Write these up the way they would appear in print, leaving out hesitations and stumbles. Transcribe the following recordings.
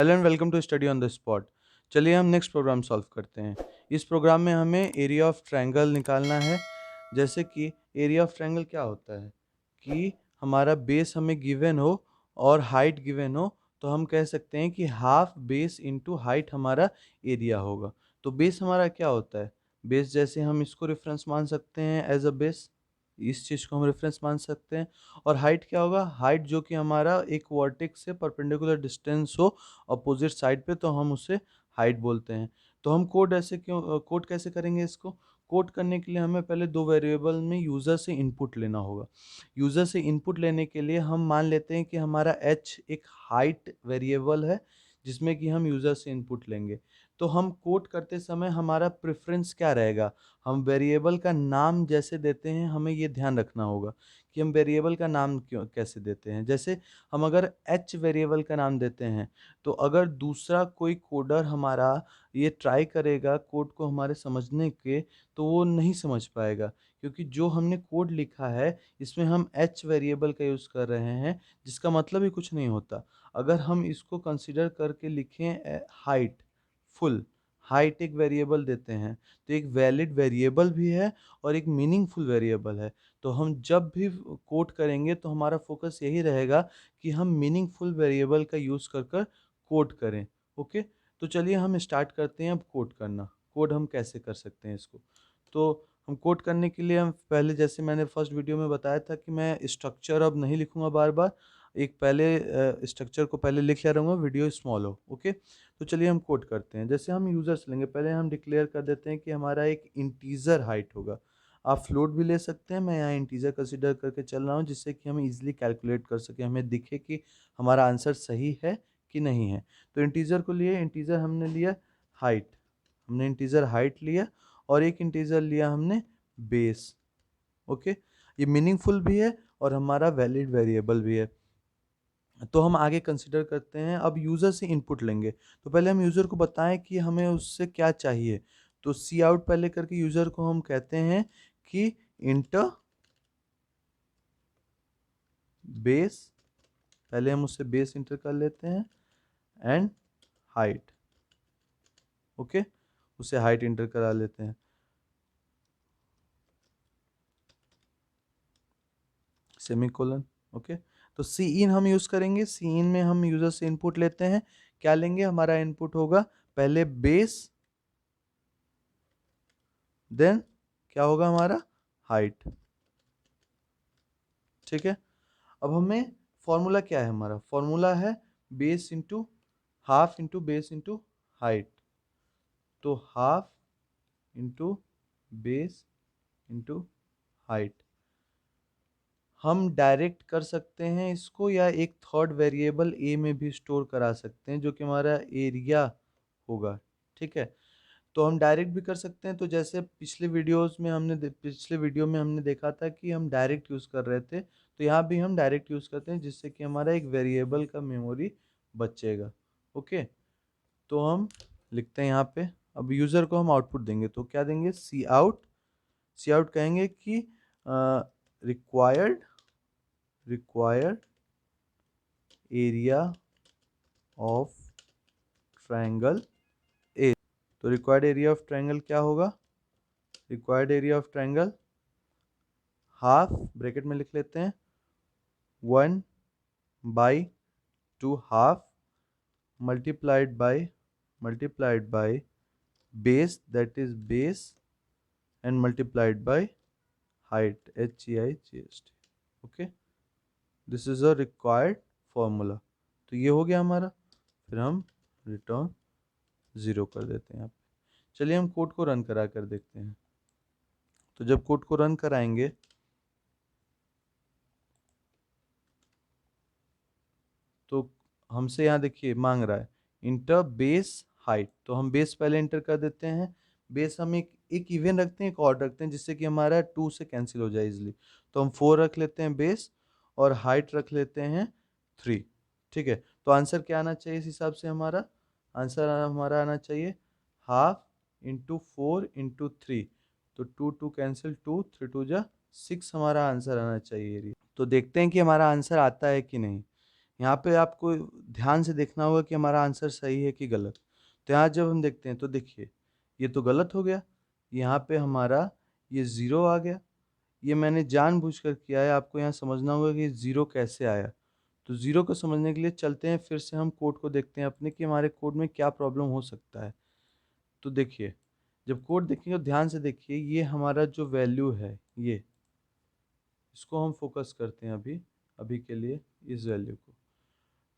Hello and welcome to study on the spot. चलिए हम next programme solve करते हैं। इस प्रोग्राम में हमें एरिया ऑफ ट्रायंगल निकालना है। जैसे कि एरिया ऑफ ट्रायंगल क्या होता है कि हमारा बेस हमें गिवन हो और हाइट गिवन हो, तो हम कह सकते हैं कि हाफ बेस इनटू हाइट हमारा एरिया होगा। तो बेस हमारा क्या होता है? बेस जैसे हम इसको रेफरेंस मान सकते हैं एज अ बेस, इस चीज़ को हम रेफरेंस मान सकते हैं। और हाइट क्या होगा? हाइट जो कि हमारा एक वर्टेक्स से परपेंडिकुलर डिस्टेंस हो अपोजिट साइड पे, तो हम उसे हाइट बोलते हैं। तो हम कोड कैसे करेंगे इसको? कोड करने के लिए हमें पहले दो वेरिएबल में यूज़र से इनपुट लेना होगा। यूज़र से इनपुट लेने के लिए हम मान लेते हैं कि हमारा h एक हाइट वेरिएबल है जिसमें कि हम यूज़र से इनपुट लेंगे। तो हम कोड करते समय हमारा प्रेफरेंस क्या रहेगा? हम वेरिएबल का नाम जैसे देते हैं, हमें ये ध्यान रखना होगा कि हम वेरिएबल का नाम क्यों कैसे देते हैं। जैसे हम अगर h वेरिएबल का नाम देते हैं, तो अगर दूसरा कोई कोडर हमारा ये ट्राई करेगा कोड को हमारे समझने के, तो वो नहीं समझ पाएगा, क्योंकि जो हमने कोड लिखा है इसमें हम h वेरिएबल का यूज़ कर रहे हैं, जिसका मतलब ही कुछ नहीं होता। अगर हम इसको कंसीडर करके लिखें हाइट, फुल हाइट एक वेरिएबल देते हैं, तो एक वैलिड वेरिएबल भी है और एक मीनिंगफुल वेरिएबल है। तो हम जब भी कोड करेंगे तो हमारा फोकस यही रहेगा कि हम मीनिंगफुल वेरिएबल का यूज़ कर कर कोड करें। ओके, तो चलिए हम स्टार्ट करते हैं अब कोड करना। कोड हम कैसे कर सकते हैं इसको? तो हम कोड करने के लिए हम पहले, जैसे मैंने फर्स्ट वीडियो में बताया था कि मैं स्ट्रक्चर अब नहीं लिखूंगा बार बार, एक पहले स्ट्रक्चर को पहले लिख लिया रहूँगा, वीडियो स्मॉल हो। ओके, तो चलिए हम कोड करते हैं। जैसे हम यूज़र्स लेंगे, पहले हम डिक्लेयर कर देते हैं कि हमारा एक इंटीजर हाइट होगा। आप फ्लोट भी ले सकते हैं, मैं यहाँ इंटीजर कंसिडर करके चल रहा हूँ जिससे कि हम इजीली कैलकुलेट कर सकें, हमें दिखे कि हमारा आंसर सही है कि नहीं है। तो इंटीजर को लिए, इंटीजर हमने लिया हाइट, हमने इंटीजर हाइट लिया और एक इंटीजर लिया हमने बेस। ओके, ये मीनिंगफुल भी है और हमारा वैलिड वेरिएबल भी है। तो हम आगे कंसिडर करते हैं, अब यूज़र से इनपुट लेंगे। तो पहले हम यूज़र को बताएं कि हमें उससे क्या चाहिए। तो सी आउट पहले करके यूज़र को हम कहते हैं कि इंटर बेस, पहले हम उससे बेस इंटर कर लेते हैं एंड हाइट। ओके, उसे हाइट इंटर करा लेते हैं, सेमीकोलन। ओके, तो सी इन हम यूज़ करेंगे। सी इन में हम यूज़र से इनपुट लेते हैं। क्या लेंगे? हमारा इनपुट होगा पहले बेस, देन क्या होगा हमारा? हाइट। ठीक है, अब हमें फॉर्मूला क्या है? हमारा फॉर्मूला है base into half into base into height. तो half into base into height. हम डायरेक्ट कर सकते हैं इसको, या एक थर्ड वेरिएबल ए में भी स्टोर करा सकते हैं जो कि हमारा एरिया होगा। ठीक है, तो हम डायरेक्ट भी कर सकते हैं। तो जैसे पिछले वीडियो में हमने देखा था कि हम डायरेक्ट यूज़ कर रहे थे, तो यहाँ भी हम डायरेक्ट यूज़ करते हैं जिससे कि हमारा एक वेरिएबल का मेमोरी बचेगा। ओके, तो हम लिखते हैं यहाँ पे। अब यूज़र को हम आउटपुट देंगे, तो क्या देंगे? सी आउट। सी आउट कहेंगे कि required area of triangle A. तो रिक्वायर्ड एरिया ऑफ ट्रायंगल क्या होगा? Required area of triangle half, bracket में लिख लेते हैं, 1/2 half multiplied by base, that is base, and multiplied by height, HEIGHT। Okay, this is a required formula. तो ये हो गया हमारा। फिर हम रिटर्न 0 कर देते हैं यहाँ पे। चलिए हम कोड को रन करा कर देखते हैं। तो जब कोड को रन कराएंगे, तो हमसे यहाँ देखिए मांग रहा है इंटर बेस हाइट। तो हम बेस पहले इंटर कर देते हैं। बेस हम एक इवन रखते हैं, एक ऑड रखते हैं, जिससे कि हमारा 2 से कैंसिल हो जाए इजिली। तो हम 4 रख लेते हैं बेस और हाइट रख लेते हैं 3। ठीक है, तो आंसर क्या आना चाहिए? इस हिसाब से हमारा आंसर हमारा आना चाहिए हाफ इंटू 4 इंटू 3। तो 2 कैंसिल, 2 3 2 जा 6 हमारा आंसर आना चाहिए। तो देखते हैं कि हमारा आंसर आता है कि नहीं। यहाँ पे आपको ध्यान से देखना होगा कि हमारा आंसर सही है कि गलत। तो यहाँ जब हम देखते हैं तो देखिए, ये तो गलत हो गया। यहाँ पे हमारा ये 0 आ गया। ये मैंने जानबूझकर किया है, आपको यहाँ समझना होगा कि 0 कैसे आया। तो 0 को समझने के लिए चलते हैं, फिर से हम कोड को देखते हैं अपने कि हमारे कोड में क्या प्रॉब्लम हो सकता है। तो देखिए, जब कोड देखेंगे तो ध्यान से देखिए, ये हमारा जो वैल्यू है, ये इसको हम फोकस करते हैं अभी अभी के लिए, इस वैल्यू को।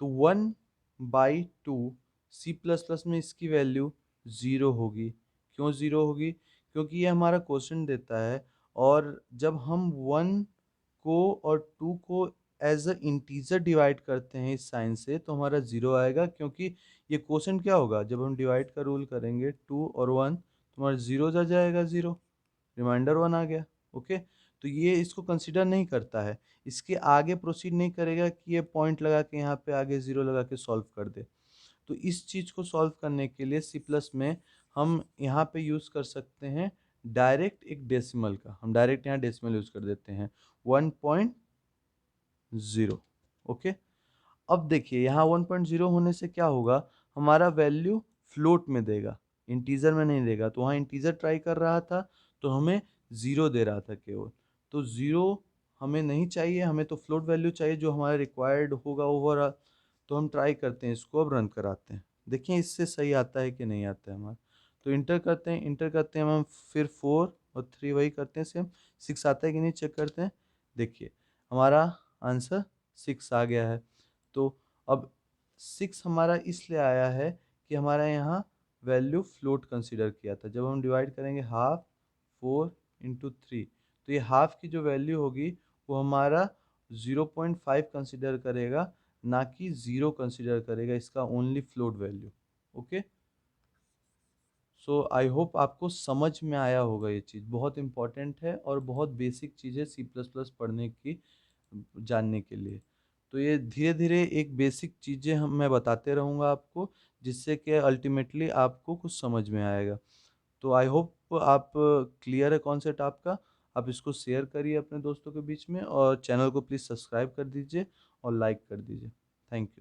तो 1/2 सी प्लस प्लस में इसकी वैल्यू 0 होगी। क्यों 0 होगी? क्योंकि ये हमारा क्वेश्चन देता है, और जब हम 1 को और 2 को एज अ इंटीजर डिवाइड करते हैं इस साइन से, तो हमारा 0 आएगा। क्योंकि ये क्वेश्चन क्या होगा, जब हम डिवाइड का रूल करेंगे 2 और 1, तो हमारा 0 जा जाएगा, 0 रिमाइंडर 1 आ गया। ओके, तो ये इसको कंसिडर नहीं करता है, इसके आगे प्रोसीड नहीं करेगा कि ये पॉइंट लगा के यहाँ पे आगे 0 लगा के सॉल्व कर दे। तो इस चीज़ को सॉल्व करने के लिए सी प्लस में हम यहाँ पे यूज़ कर सकते हैं डायरेक्ट एक डेसिमल का। हम डायरेक्ट यहाँ डेसिमल यूज़ कर देते हैं 1.0। ओके, अब देखिए यहाँ 1.0 होने से क्या होगा, हमारा वैल्यू फ्लोट में देगा, इंटीजर में नहीं देगा। तो वहाँ इंटीजर ट्राई कर रहा था, तो हमें 0 दे रहा था केवल। तो 0 हमें नहीं चाहिए, हमें तो फ्लोट वैल्यू चाहिए जो हमारा रिक्वायर्ड होगा ओवरऑल। तो हम ट्राई करते हैं, इसको अब रन कराते हैं, देखिए इससे सही आता है कि नहीं आता है हमारा। तो इंटर करते हैं हम, फिर 4 और 3 वही करते हैं सेम। 6 आता है कि नहीं चेक करते हैं। देखिए हमारा आंसर 6 आ गया है। तो अब 6 हमारा इसलिए आया है कि हमारा यहाँ वैल्यू फ्लोट कंसीडर किया था। जब हम डिवाइड करेंगे हाफ 4/3, तो ये हाफ की जो वैल्यू होगी वो हमारा 0.5 कंसीडर करेगा, ना कि 0 कंसीडर करेगा, इसका only float value. Okay, so I hope आपको समझ में आया होगा। ये चीज़ बहुत इंपॉर्टेंट है और बहुत बेसिक चीज़ है सी प्लस प्लस पढ़ने की, जानने के लिए। तो ये धीरे धीरे एक बेसिक चीज़ें हम मैं बताते रहूँगा आपको, जिससे कि अल्टीमेटली आपको कुछ समझ में आएगा। तो आई होप आप क्लियर है कॉन्सेप्ट आपका। आप इसको शेयर करिए अपने दोस्तों के बीच में, और चैनल को प्लीज़ सब्सक्राइब कर दीजिए और लाइक कर दीजिए। Thank you.